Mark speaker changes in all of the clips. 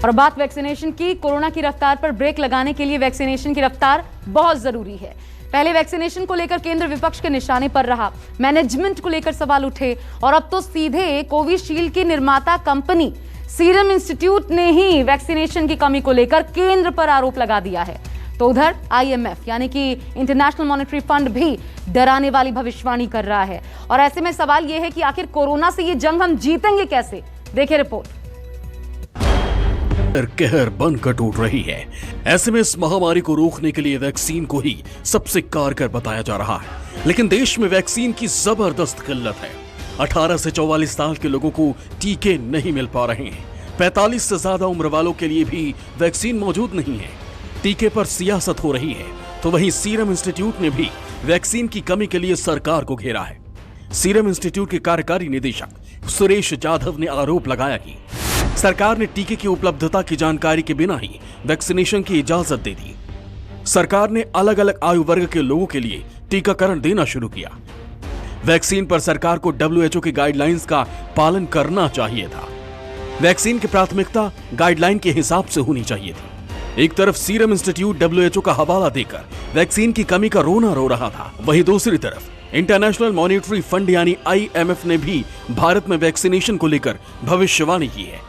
Speaker 1: और बात वैक्सीनेशन की, कोरोना की रफ्तार पर ब्रेक लगाने के लिए वैक्सीनेशन की रफ्तार बहुत जरूरी है। पहले वैक्सीनेशन को लेकर केंद्र विपक्ष के निशाने पर रहा, मैनेजमेंट को लेकर सवाल उठे और अब तो सीधे कोविशील्ड की निर्माता कंपनी सीरम इंस्टीट्यूट ने ही वैक्सीनेशन की कमी को लेकर केंद्र पर आरोप लगा दिया है। तो उधर आईएमएफ यानी कि इंटरनेशनल मॉनेटरी फंड भी डराने वाली भविष्यवाणी कर रहा है। और ऐसे में सवाल यह है कि आखिर कोरोना से ये जंग हम जीतेंगे कैसे? देखिए रिपोर्ट।
Speaker 2: कहर बनकर टूट रही है। ऐसे में इस महामारी को रोकने के लिए वैक्सीन को ही सबसे कारगर बताया जा रहा है, लेकिन देश में वैक्सीन की जबरदस्त किल्लत है। 18 से 44 साल के लोगों को टीके नहीं मिल पा रहे हैं। 45 से ज्यादा उम्र वालों के लिए भी वैक्सीन मौजूद नहीं है। टीके पर सियासत हो रही है, तो वहीं सीरम इंस्टीट्यूट ने भी वैक्सीन की कमी के लिए सरकार को घेरा है। सीरम इंस्टीट्यूट के कार्यकारी निदेशक सुरेश जाधव ने आरोप लगाया कि सरकार ने टीके की उपलब्धता की जानकारी के बिना ही वैक्सीनेशन की इजाजत दे दी। सरकार ने अलग अलग आयु वर्ग के लोगों के लिए टीकाकरण देना शुरू किया। वैक्सीन पर सरकार को WHO की गाइडलाइंस का पालन करना चाहिए था। वैक्सीन की प्राथमिकता गाइडलाइन के हिसाब से होनी चाहिए थी। एक तरफ सीरम इंस्टीट्यूट WHO का हवाला देकर वैक्सीन की कमी का रोना रो रहा था, वहीं दूसरी तरफ इंटरनेशनल मॉनेटरी फंड यानी IMF ने भी भारत में वैक्सीनेशन को लेकर भविष्यवाणी की है।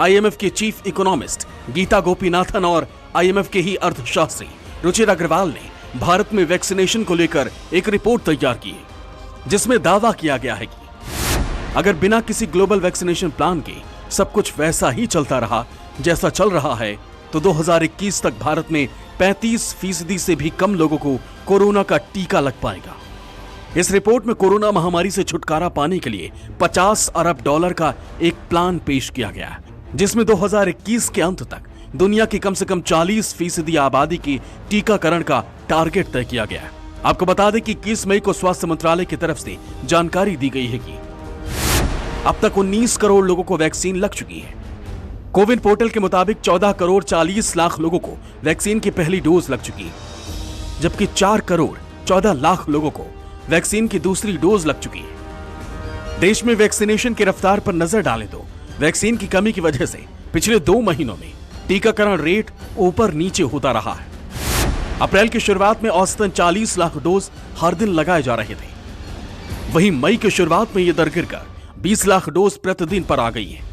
Speaker 2: IMF के चीफ इकोनॉमिस्ट गीता गोपीनाथन और IMF के ही अर्थशास्त्री रुचिर अग्रवाल ने भारत में वैक्सीनेशन को लेकर एक रिपोर्ट तैयार की है, जिसमें दावा किया गया है कि अगर बिना किसी ग्लोबल वैक्सीनेशन प्लान के सब कुछ वैसा ही चलता रहा जैसा चल रहा है, तो 2021 तक भारत में 35% से भी कम लोगों को कोरोना का टीका लग पाएगा। इस रिपोर्ट में कोरोना महामारी से छुटकारा पाने के लिए $50 अरब का एक प्लान पेश किया गया है, जिसमें 2021 के अंत तक दुनिया की कम से कम 40% आबादी की टीकाकरण का टारगेट तय किया गया है। आपको बता दें कि 21 मई को स्वास्थ्य मंत्रालय की तरफ से जानकारी दी गई है कि अब तक 19 करोड़ लोगों को वैक्सीन लग चुकी है। कोविन पोर्टल के मुताबिक 14 करोड़ 40 लाख लोगों को वैक्सीन की पहली डोज लग चुकी है, जबकि 4 करोड़ 14 लाख लोगों को वैक्सीन की दूसरी डोज लग चुकी है। देश में वैक्सीनेशन की रफ्तार पर नजर डालें तो वैक्सीन की कमी की वजह से पिछले 2 महीनों में टीकाकरण रेट ऊपर नीचे होता रहा है। अप्रैल की शुरुआत में औसतन 40 लाख डोज हर दिन लगाए जा रहे थे, वहीं मई की शुरुआत में यह दर गिरकर 20 लाख डोज प्रतिदिन पर आ गई है।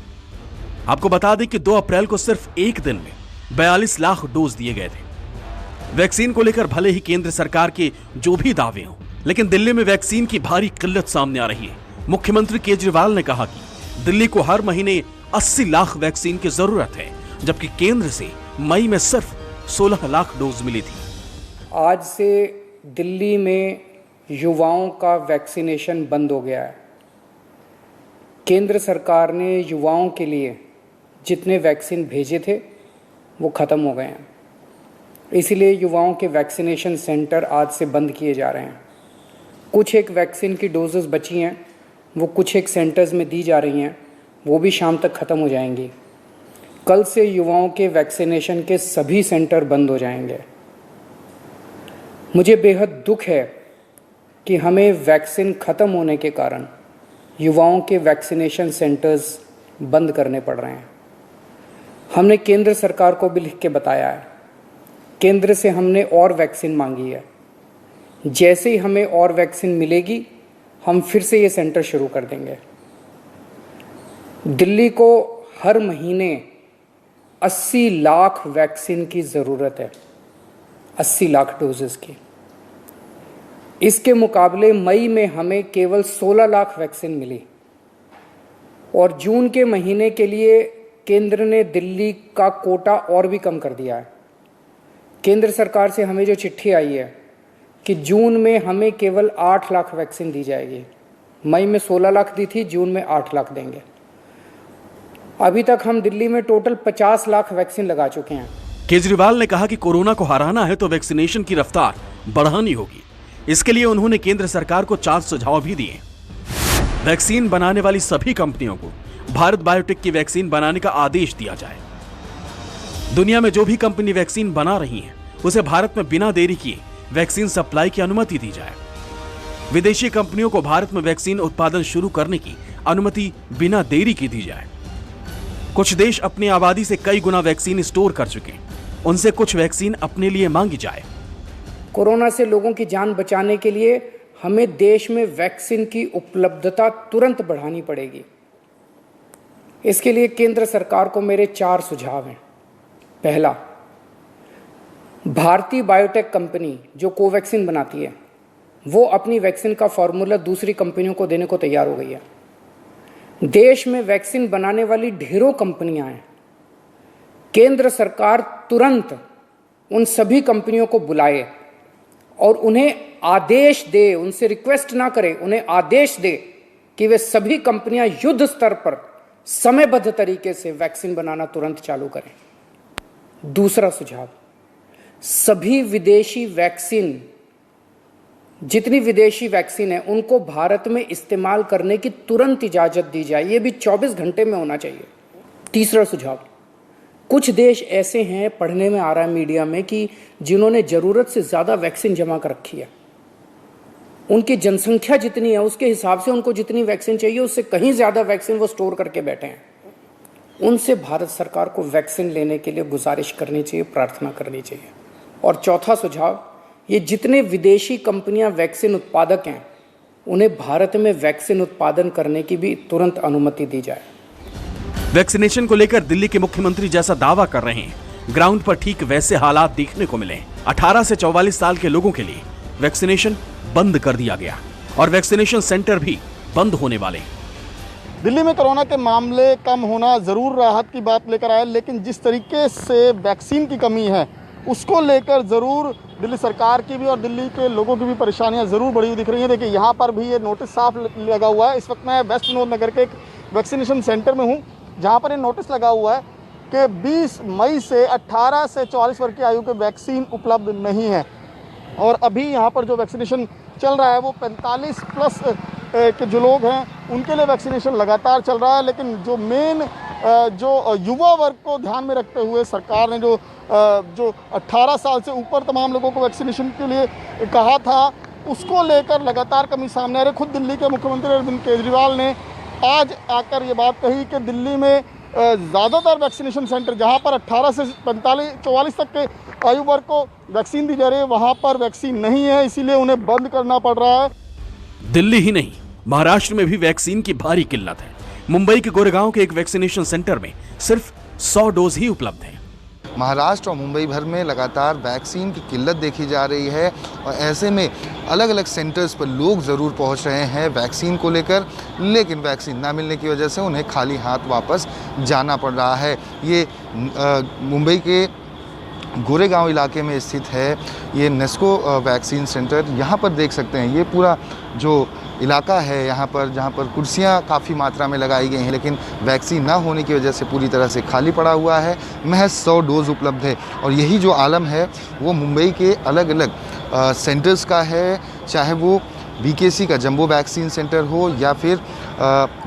Speaker 2: आपको बता दें कि 2 अप्रैल को सिर्फ एक दिन में 42 लाख डोज दिए गए थे। वैक्सीन को लेकर भले ही केंद्र सरकार के जो भी दावे हों, लेकिन दिल्ली में वैक्सीन की भारी किल्लत सामने आ रही है। मुख्यमंत्री केजरीवाल ने कहा कि दिल्ली को हर महीने 80 लाख वैक्सीन की जरूरत है, जबकि केंद्र से मई में सिर्फ 16 लाख डोज मिली थी।
Speaker 3: आज से दिल्ली में युवाओं का वैक्सीनेशन बंद हो गया है। केंद्र सरकार ने युवाओं के लिए जितने वैक्सीन भेजे थे वो ख़त्म हो गए हैं, इसीलिए युवाओं के वैक्सीनेशन सेंटर आज से बंद किए जा रहे हैं। कुछ एक वैक्सीन की डोजेस बची हैं, वो कुछ एक सेंटर्स में दी जा रही हैं, वो भी शाम तक ख़त्म हो जाएंगी। कल से युवाओं के वैक्सीनेशन के सभी सेंटर बंद हो जाएंगे। मुझे बेहद दुख है कि हमें वैक्सीन ख़त्म होने के कारण युवाओं के वैक्सीनेशन सेंटर्स बंद करने पड़ रहे हैं। हमने केंद्र सरकार को भी लिख के बताया है, केंद्र से हमने और वैक्सीन मांगी है। जैसे ही हमें और वैक्सीन मिलेगी हम फिर से ये सेंटर शुरू कर देंगे। दिल्ली को हर महीने 80 लाख वैक्सीन की ज़रूरत है, 80 लाख डोजेस की। इसके मुकाबले मई में हमें केवल 16 लाख वैक्सीन मिली और जून के महीने के लिए केंद्र ने दिल्ली का कोटा और भी कम कर दिया है। केंद्र सरकार से हमें जो चिट्ठी आई है कि जून में हमें केवल 8 लाख वैक्सीन दी जाएगी। मई में 16 लाख दी थी, जून में 8 लाख देंगे। अभी तक हम दिल्ली में टोटल 50 लाख वैक्सीन लगा चुके हैं।
Speaker 2: केजरीवाल ने कहा कि कोरोना को हराना है तो वैक्सीनेशन की रफ्तार बढ़ानी होगी। इसके लिए उन्होंने केंद्र सरकार को 4 सुझाव भी दिए। वैक्सीन बनाने वाली सभी कंपनियों को भारत बायोटेक की वैक्सीन बनाने का आदेश दिया जाए। दुनिया में जो भी कंपनी वैक्सीन बना रही है उसे भारत में बिना देरी किए वैक्सीन सप्लाई की अनुमति दी जाए। विदेशी कंपनियों को भारत में वैक्सीन उत्पादन शुरू करने की अनुमति बिना देरी की दी जाए। कुछ देश अपनी आबादी से कई गुना वैक्सीन स्टोर कर चुके हैं, उनसे कुछ वैक्सीन अपने लिए मांगी जाए।
Speaker 3: कोरोना से लोगों की जान बचाने के लिए हमें देश में वैक्सीन की उपलब्धता तुरंत बढ़ानी पड़ेगी। इसके लिए केंद्र सरकार को मेरे 4 सुझाव हैं। पहला, भारतीय बायोटेक कंपनी जो कोवैक्सीन बनाती है, वो अपनी वैक्सीन का फॉर्मूला दूसरी कंपनियों को देने को तैयार हो गई है। देश में वैक्सीन बनाने वाली ढेरों कंपनियां हैं। केंद्र सरकार तुरंत उन सभी कंपनियों को बुलाए और उन्हें आदेश दे, उनसे रिक्वेस्ट ना करे, उन्हें आदेश दे कि वे सभी कंपनियां युद्ध स्तर पर समयबद्ध तरीके से वैक्सीन बनाना तुरंत चालू करें। दूसरा सुझाव, सभी विदेशी वैक्सीन, जितनी विदेशी वैक्सीन है, उनको भारत में इस्तेमाल करने की तुरंत इजाजत दी जाए। ये भी 24 घंटे में होना चाहिए। तीसरा सुझाव, कुछ देश ऐसे हैं, पढ़ने में आ रहा है मीडिया में, कि जिन्होंने जरूरत से ज्यादा वैक्सीन जमा कर रखी है। उनकी जनसंख्या जितनी है उसके हिसाब से उनको जितनी वैक्सीन चाहिए उससे कहीं ज्यादा वैक्सीन वो स्टोर करके बैठे हैं। उनसे भारत सरकार को वैक्सीन लेने के लिए गुजारिश करनी चाहिए, प्रार्थना करनी चाहिए। और चौथा सुझाव, ये जितने विदेशी कंपनियां वैक्सीन उत्पादक हैं, उन्हें भारत में वैक्सीन उत्पादन करने की भी तुरंत अनुमति दी जाए।
Speaker 2: वैक्सीनेशन को लेकर दिल्ली के मुख्यमंत्री जैसा दावा कर रहे हैं, ग्राउंड पर ठीक वैसे हालात देखने को मिले। 18 से 44 साल के लोगों के लिए वैक्सीनेशन बंद कर दिया गया और वैक्सीनेशन सेंटर भी बंद होने वाले।
Speaker 4: दिल्ली में कोरोना के मामले कम होना जरूर राहत की बात लेकर आए, लेकिन जिस तरीके से वैक्सीन की कमी है उसको लेकर ज़रूर दिल्ली सरकार की भी और दिल्ली के लोगों की भी परेशानियां ज़रूर बढ़ी हुई दिख रही हैं। देखिए, यहाँ पर भी ये नोटिस साफ लगा हुआ है। इस वक्त मैं वेस्ट विनोद नगर के एक वैक्सीनेशन सेंटर में हूँ, जहाँ पर ये नोटिस लगा हुआ है कि 20 मई से 18 से 44 वर्ष की आयु के वैक्सीन उपलब्ध नहीं है। और अभी यहाँ पर जो वैक्सीनेशन चल रहा है वो 45 प्लस के जो लोग हैं उनके लिए वैक्सीनेशन लगातार चल रहा है। लेकिन जो मेन जो युवा वर्ग को ध्यान में रखते हुए सरकार ने जो 18 साल से ऊपर तमाम लोगों को वैक्सीनेशन के लिए कहा था, उसको लेकर लगातार कमी सामने आ रही है। खुद दिल्ली के मुख्यमंत्री अरविंद केजरीवाल ने आज आकर ये बात कही कि दिल्ली में ज़्यादातर वैक्सीनेशन सेंटर जहां पर 18 से 44 तक के आयु वर्ग को वैक्सीन दी जा रही है, वहां पर वैक्सीन नहीं है, इसीलिए उन्हें बंद करना पड़ रहा है।
Speaker 2: दिल्ली ही नहीं, महाराष्ट्र में भी वैक्सीन की भारी किल्लत है। मुंबई के गोरेगांव के एक वैक्सीनेशन सेंटर में सिर्फ 100 डोज ही उपलब्ध है।
Speaker 5: महाराष्ट्र और मुंबई भर में लगातार वैक्सीन की किल्लत देखी जा रही है और ऐसे में अलग अलग सेंटर्स पर लोग ज़रूर पहुंच रहे हैं वैक्सीन को लेकर, लेकिन वैक्सीन ना मिलने की वजह से उन्हें खाली हाथ वापस जाना पड़ रहा है। ये मुंबई के गोरेगांव इलाके में स्थित है ये नेस्को वैक्सीन सेंटर। यहाँ पर देख सकते हैं ये पूरा जो इलाका है, यहाँ पर जहाँ पर कुर्सियाँ काफ़ी मात्रा में लगाई गई हैं, लेकिन वैक्सीन ना होने की वजह से पूरी तरह से खाली पड़ा हुआ है। महज 100 डोज उपलब्ध है और यही जो आलम है वो मुंबई के अलग अलग सेंटर्स का है, चाहे वो BKC का जंबो वैक्सीन सेंटर हो या फिर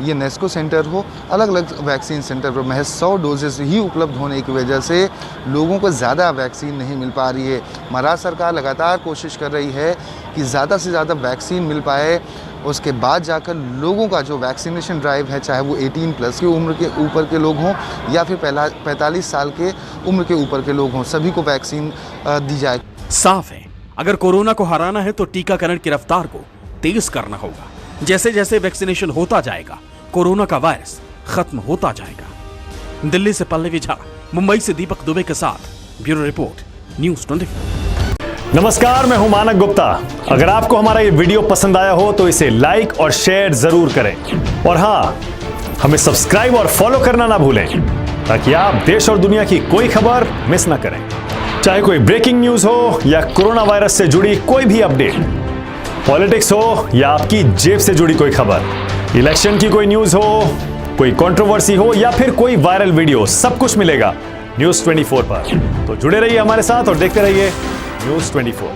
Speaker 5: ये नेस्को सेंटर हो। अलग अलग वैक्सीन सेंटर पर महज 100 डोजेस ही उपलब्ध होने की वजह से लोगों को ज़्यादा वैक्सीन नहीं मिल पा रही है। महाराष्ट्र सरकार लगातार कोशिश कर रही है कि ज़्यादा से ज़्यादा वैक्सीन मिल पाए, उसके बाद जाकर लोगों का जो वैक्सीनेशन ड्राइव है, चाहे वो 18 प्लस की उम्र के ऊपर के लोग हों या फिर 45 साल के उम्र के ऊपर के लोग हों, सभी को वैक्सीन दी जाए।
Speaker 2: साफ है, अगर कोरोना को हराना है तो टीकाकरण की रफ्तार को तेज करना होगा। जैसे जैसे वैक्सीनेशन होता जाएगा, कोरोना का वायरस खत्म होता जाएगा। दिल्ली से पल्लवी झा, मुंबई से दीपक दुबे के साथ ब्यूरो रिपोर्ट, न्यूज़ 24।
Speaker 6: नमस्कार, मैं हूं मानक गुप्ता। अगर आपको हमारा ये वीडियो पसंद आया हो तो इसे लाइक और शेयर जरूर करें और हाँ, हमें सब्सक्राइब और फॉलो करना ना भूलें ताकि आप देश और दुनिया की कोई खबर मिस ना करें। चाहे कोई ब्रेकिंग न्यूज हो या कोरोना वायरस से जुड़ी कोई भी अपडेट, पॉलिटिक्स हो या आपकी जेब से जुड़ी कोई खबर, इलेक्शन की कोई न्यूज हो, कोई कंट्रोवर्सी हो या फिर कोई वायरल वीडियो, सब कुछ मिलेगा न्यूज़ 24 पर। तो जुड़े रहिए हमारे साथ और देखते रहिए न्यूज़ 24।